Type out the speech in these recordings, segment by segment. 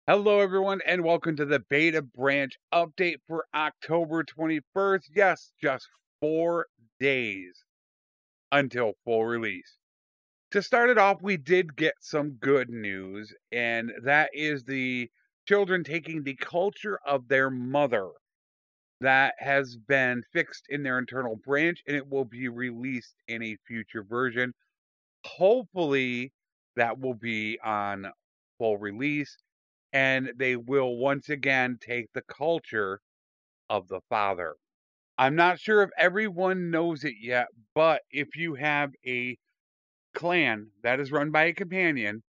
Hello, everyone, and welcome to the beta branch update for October 21st. Yes, just 4 days until full release. To start it off, we did get some good news, and that is the children taking the culture of their mother that has been fixed in their internal branch, and it will be released in a future version. Hopefully, that will be on full release and they will once again take the culture of the father. I'm not sure if everyone knows it yet, but if you have a clan that is run by a companion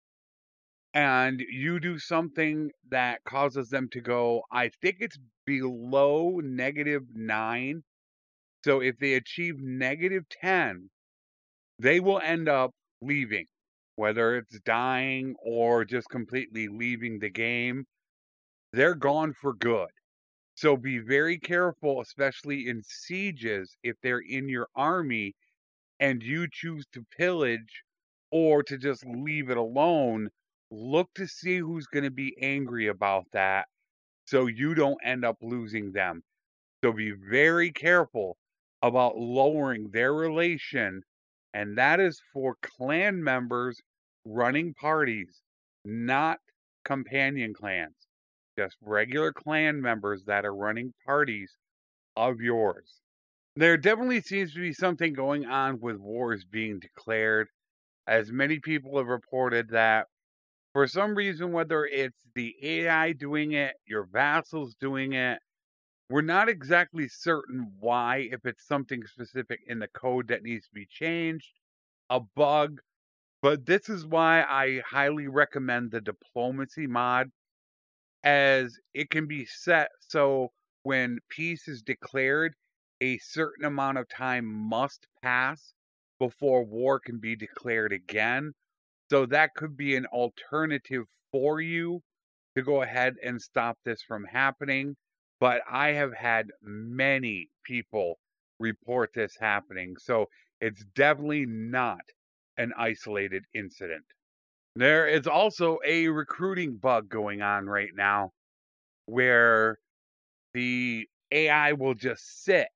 and you do something that causes them to go, I think it's below -9. So if they achieve -10, they will end up leaving, whether it's dying or just completely leaving the game. They're gone for good. So be very careful, especially in sieges, if they're in your army and you choose to pillage or to just leave it alone. Look to see who's going to be angry about that so you don't end up losing them. So be very careful about lowering their relation. And that is for clan members running parties, not companion clans, just regular clan members that are running parties of yours. There definitely seems to be something going on with wars being declared, as many people have reported that for some reason, whether it's the AI doing it, your vassals doing it, we're not exactly certain why, if it's something specific in the code that needs to be changed, a bug, but this is why I highly recommend the diplomacy mod, as it can be set so when peace is declared, a certain amount of time must pass before war can be declared again. So that could be an alternative for you to go ahead and stop this from happening. But I have had many people report this happening. So it's definitely not an isolated incident. There is also a recruiting bug going on right now where the AI will just sit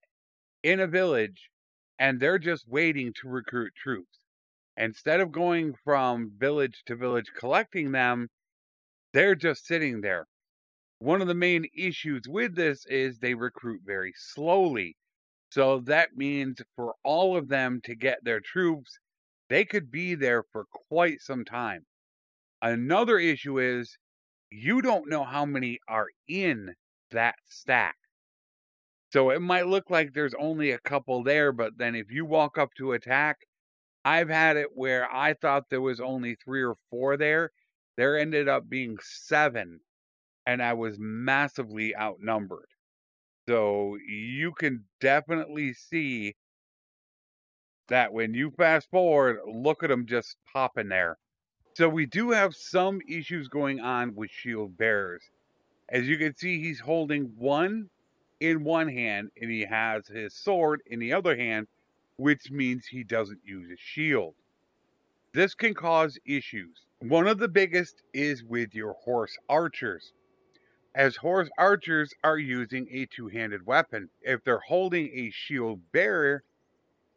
in a village and they're just waiting to recruit troops. Instead of going from village to village collecting them, they're just sitting there. One of the main issues with this is they recruit very slowly. So that means for all of them to get their troops, they could be there for quite some time. Another issue is you don't know how many are in that stack. So it might look like there's only a couple there, but then if you walk up to attack, I've had it where I thought there was only 3 or 4 there. There ended up being 7, and I was massively outnumbered. So you can definitely see that when you fast forward, look at them just popping there. So we do have some issues going on with shield bearers. As you can see, he's holding one in one hand and he has his sword in the other hand, which means he doesn't use a shield. This can cause issues. One of the biggest is with your horse archers, as horse archers are using a two-handed weapon. If they're holding a shield bearer,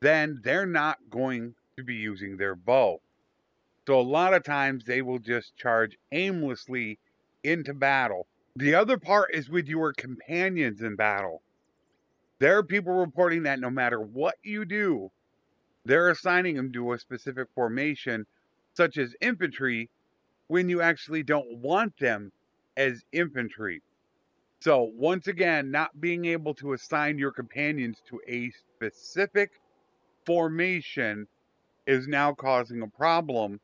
then they're not going to be using their bow. So a lot of times they will just charge aimlessly into battle. The other part is with your companions in battle. There are people reporting that no matter what you do, they're assigning them to a specific formation, such as infantry, when you actually don't want them as infantry. So, once again, not being able to assign your companions to a specific formation is now causing a problem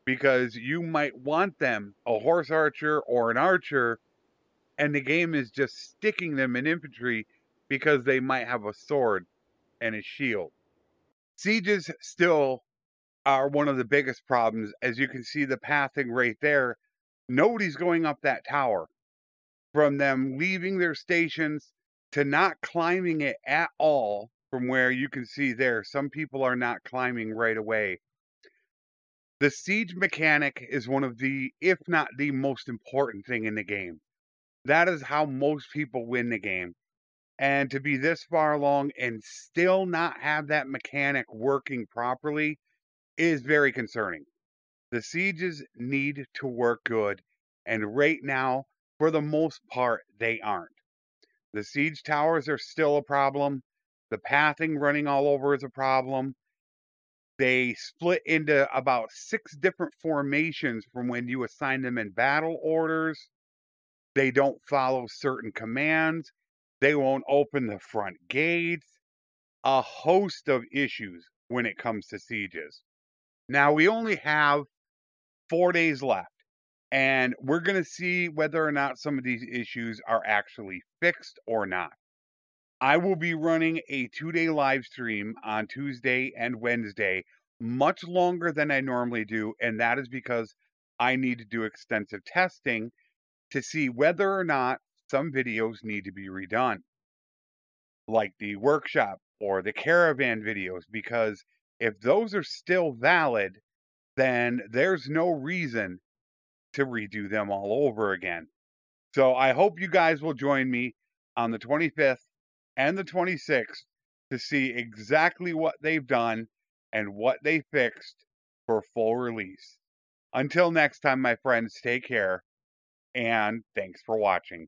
because you might want them, a horse archer or an archer, and the game is just sticking them in infantry because they might have a sword and a shield. Sieges still are one of the biggest problems. As you can see, the pathing right there, nobody's going up that tower. From them leaving their stations to not climbing it at all, from where you can see there, some people are not climbing right away. The siege mechanic is one of the, if not the most important thing in the game. That is how most people win the game. And to be this far along and still not have that mechanic working properly is very concerning. The sieges need to work good, and right now, for the most part, they aren't. The siege towers are still a problem. The pathing running all over is a problem. They split into about 6 different formations from when you assign them in battle orders. They don't follow certain commands. They won't open the front gates. A host of issues when it comes to sieges. Now, we only have 4 days left, and we're going to see whether or not some of these issues are actually fixed or not. I will be running a 2-day live stream on Tuesday and Wednesday, much longer than I normally do, and that is because I need to do extensive testing to see whether or not some videos need to be redone, like the workshop or the caravan videos, because if those are still valid, then there's no reason to redo them all over again. So I hope you guys will join me on the 25th and the 26th to see exactly what they've done and what they fixed for full release. Until next time, my friends, take care, and thanks for watching.